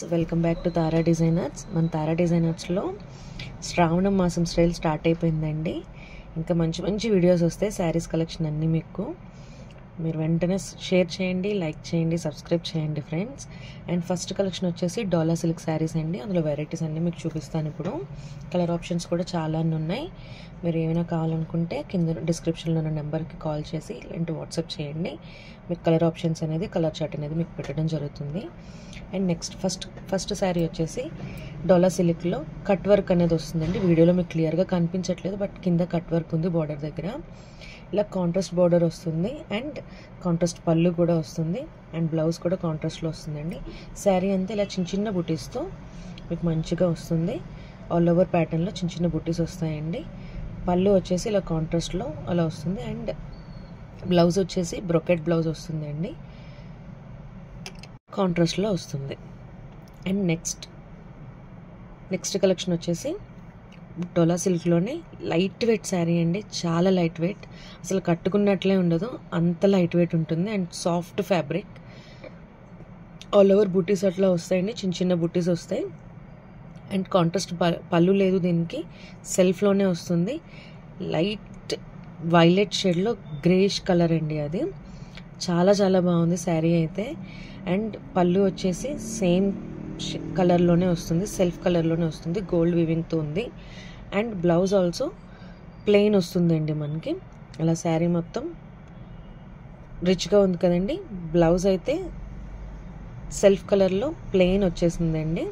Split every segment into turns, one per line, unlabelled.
Welcome back to Tara designers. మన తారా డిజైనర్స్లో శ్రావణ మాసం style start అయిపోయిందండి. ఇంకా మంచి మంచి వీడియోస్ వస్తాయి. శారీస్ కలెక్షన్ అన్నీ మీరు వెంటనే షేర్ చేయండి, లైక్ చేయండి, సబ్స్క్రైబ్ చేయండి ఫ్రెండ్స్. అండ్ ఫస్ట్ కలెక్షన్ వచ్చేసి డోలా సిల్క్ శారీస్ అండి. అందులో వెరైటీస్ అన్నీ మీకు చూపిస్తాను. ఇప్పుడు కలర్ ఆప్షన్స్ కూడా చాలా ఉన్నాయి. మీరు ఏమైనా కావాలనుకుంటే కింద డిస్క్రిప్షన్లో ఉన్న నెంబర్కి కాల్ చేసి లేదంటే వాట్సాప్ చేయండి. మీకు కలర్ ఆప్షన్స్ అనేది, కలర్ చార్ట్ అనేది మీకు పెట్టడం జరుగుతుంది. అండ్ నెక్స్ట్ ఫస్ట్ శారీ వచ్చేసి డోలా సిల్క్లో కట్ వర్క్ అనేది వస్తుందండి. వీడియోలో మీకు క్లియర్గా కనిపించట్లేదు, బట్ కింద కట్ వర్క్ ఉంది బార్డర్ దగ్గర. ఇలా కాంట్రాస్ట్ బార్డర్ వస్తుంది అండ్ కాంట్రాస్ట్ పళ్ళు కూడా వస్తుంది అండ్ బ్లౌజ్ కూడా కాంట్రాస్ట్లో వస్తుందండి. శారీ అంతా ఇలా చిన్న చిన్న బుటీస్తో మీకు మంచిగా వస్తుంది. ఆల్ ఓవర్ ప్యాటర్న్లో చిన్న చిన్న బుటీస్ వస్తాయండి. పళ్ళు వచ్చేసి ఇలా కాంట్రాస్ట్లో అలా వస్తుంది అండ్ బ్లౌజ్ వచ్చేసి బ్రొకెట్ బ్లౌజ్ వస్తుంది అండి, కాంట్రాస్ట్లో వస్తుంది. అండ్ నెక్స్ట్ కలెక్షన్ వచ్చేసి డోలా సిల్క్లోనే లైట్ వెయిట్ శారీ అండి. చాలా లైట్ వెయిట్, అసలు కట్టుకున్నట్లే ఉండదు, అంత లైట్ వెయిట్ ఉంటుంది and soft fabric. All over బుటీస్ అట్లా వస్తాయండి, చిన్న చిన్న బుటీస్ వస్తాయి అండ్ కాంట్రాస్ట్ పళ్ళు లేదు దీనికి, సెల్ఫ్లోనే వస్తుంది. లైట్ వైలెట్ షేడ్లో గ్రేష్ కలర్ అండి అది. చాలా చాలా బాగుంది శారీ అయితే. అండ్ పళ్ళు వచ్చేసి సేమ్ కలర్లోనే వస్తుంది, సెల్ఫ్ కలర్లోనే వస్తుంది, గోల్డ్ వీవింగ్తో ఉంది. అండ్ బ్లౌజ్ ఆల్సో ప్లెయిన్ వస్తుందండి మనకి. అలా శారీ మొత్తం రిచ్గా ఉంది కదండి. బ్లౌజ్ అయితే సెల్ఫ్ కలర్లో ప్లెయిన్ వచ్చేసిందండి.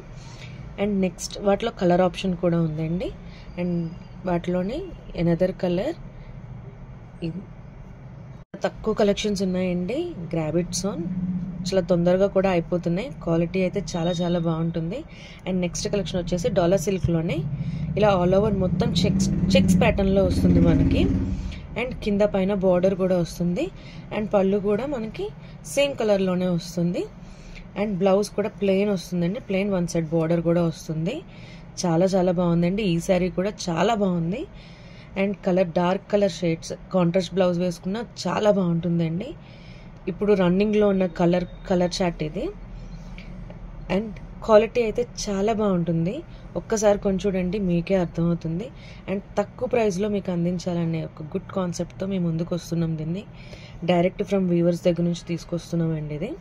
అండ్ నెక్స్ట్ వాటిలో కలర్ ఆప్షన్ కూడా ఉందండి. అండ్ వాటిలోనే ఎనదర్ కలర్. తక్కువ కలెక్షన్స్ ఉన్నాయండి, గ్రాబ్ ఇట్ సోన్. చాలా తొందరగా కూడా అయిపోతున్నాయి. క్వాలిటీ అయితే చాలా చాలా బాగుంటుంది. అండ్ నెక్స్ట్ కలెక్షన్ వచ్చేసి డోలా సిల్క్లోనే ఇలా ఆల్ ఓవర్ మొత్తం చెక్స్ ప్యాటర్న్లో వస్తుంది మనకి. అండ్ కింద పైన బార్డర్ కూడా వస్తుంది అండ్ పళ్ళు కూడా మనకి సేమ్ కలర్లోనే వస్తుంది. అండ్ బ్లౌజ్ కూడా ప్లెయిన్ వస్తుందండి, ప్లెయిన్ వన్ సైడ్ బార్డర్ కూడా వస్తుంది. చాలా చాలా బాగుందండి. ఈ శారీ కూడా చాలా బాగుంది. And dark colour shades contrast blouse వేసుకున్నా చాలా బాగుంటుందండి. ఇప్పుడు రన్నింగ్లో ఉన్న కలర్ చార్ట్ ఇది. అండ్ క్వాలిటీ అయితే చాలా బాగుంటుంది. ఒక్కసారి కొని చూడండి, మీకే అర్థమవుతుంది. అండ్ తక్కువ ప్రైస్లో మీకు అందించాలనే ఒక గుడ్ కాన్సెప్ట్తో మేము ముందుకు వస్తున్నాం. దీన్ని డైరెక్ట్ ఫ్రమ్ వీవర్స్ దగ్గర నుంచి తీసుకొస్తున్నామండి ఇది.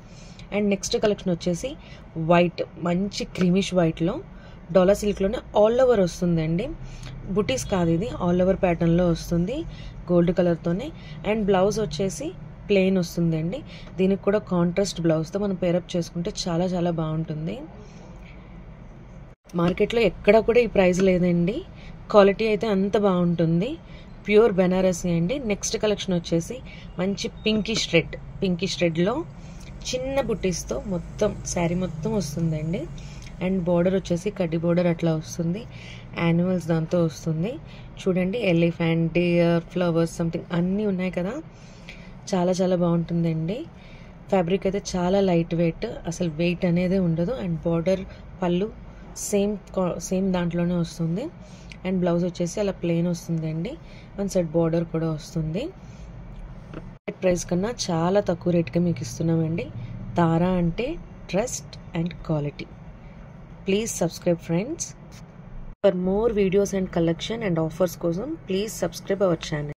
అండ్ నెక్స్ట్ కలెక్షన్ వచ్చేసి వైట్, మంచి క్రీమిష్ వైట్లో డోలా సిల్క్లోనే ఆల్ ఓవర్ వస్తుందండి. బుటీస్ కాదు ఇది, ఆల్ ఓవర్ ప్యాటర్న్లో వస్తుంది గోల్డ్ కలర్తోనే. అండ్ బ్లౌజ్ వచ్చేసి ప్లెయిన్ వస్తుందండి. దీనికి కూడా కాంట్రాస్ట్ బ్లౌజ్తో మనం పేరప్ చేసుకుంటే చాలా చాలా బాగుంటుంది. మార్కెట్లో ఎక్కడ కూడా ఈ ప్రైస్ లేదండి. క్వాలిటీ అయితే అంత బాగుంటుంది. ప్యూర్ బెనారసీ అండి. నెక్స్ట్ కలెక్షన్ వచ్చేసి మంచి పింకిష్ రెడ్లో చిన్న బుటీస్తో మొత్తం శారీ మొత్తం వస్తుందండి. అండ్ బార్డర్ వచ్చేసి కడ్డీ బార్డర్ అట్లా వస్తుంది, యానిమల్స్ దాంతో వస్తుంది. చూడండి, ఎలిఫెంట్, డియర్, ఫ్లవర్స్ సంథింగ్ అన్నీ ఉన్నాయి కదా. చాలా చాలా బాగుంటుందండి. ఫ్యాబ్రిక్ అయితే చాలా లైట్ వెయిట్, అసలు వెయిట్ అనేది ఉండదు. అండ్ బార్డర్ పళ్ళు సేమ్ దాంట్లోనే వస్తుంది. అండ్ బ్లౌజ్ వచ్చేసి అలా ప్లెయిన్ వస్తుందండి, వన్ సైడ్ బార్డర్ కూడా వస్తుంది. ప్రైస్ కన్నా చాలా తక్కువ రేట్గా మీకు ఇస్తున్నామండి. తారా అంటే trust and quality. Please subscribe friends. For more videos and collection and offers కోసం please subscribe our channel.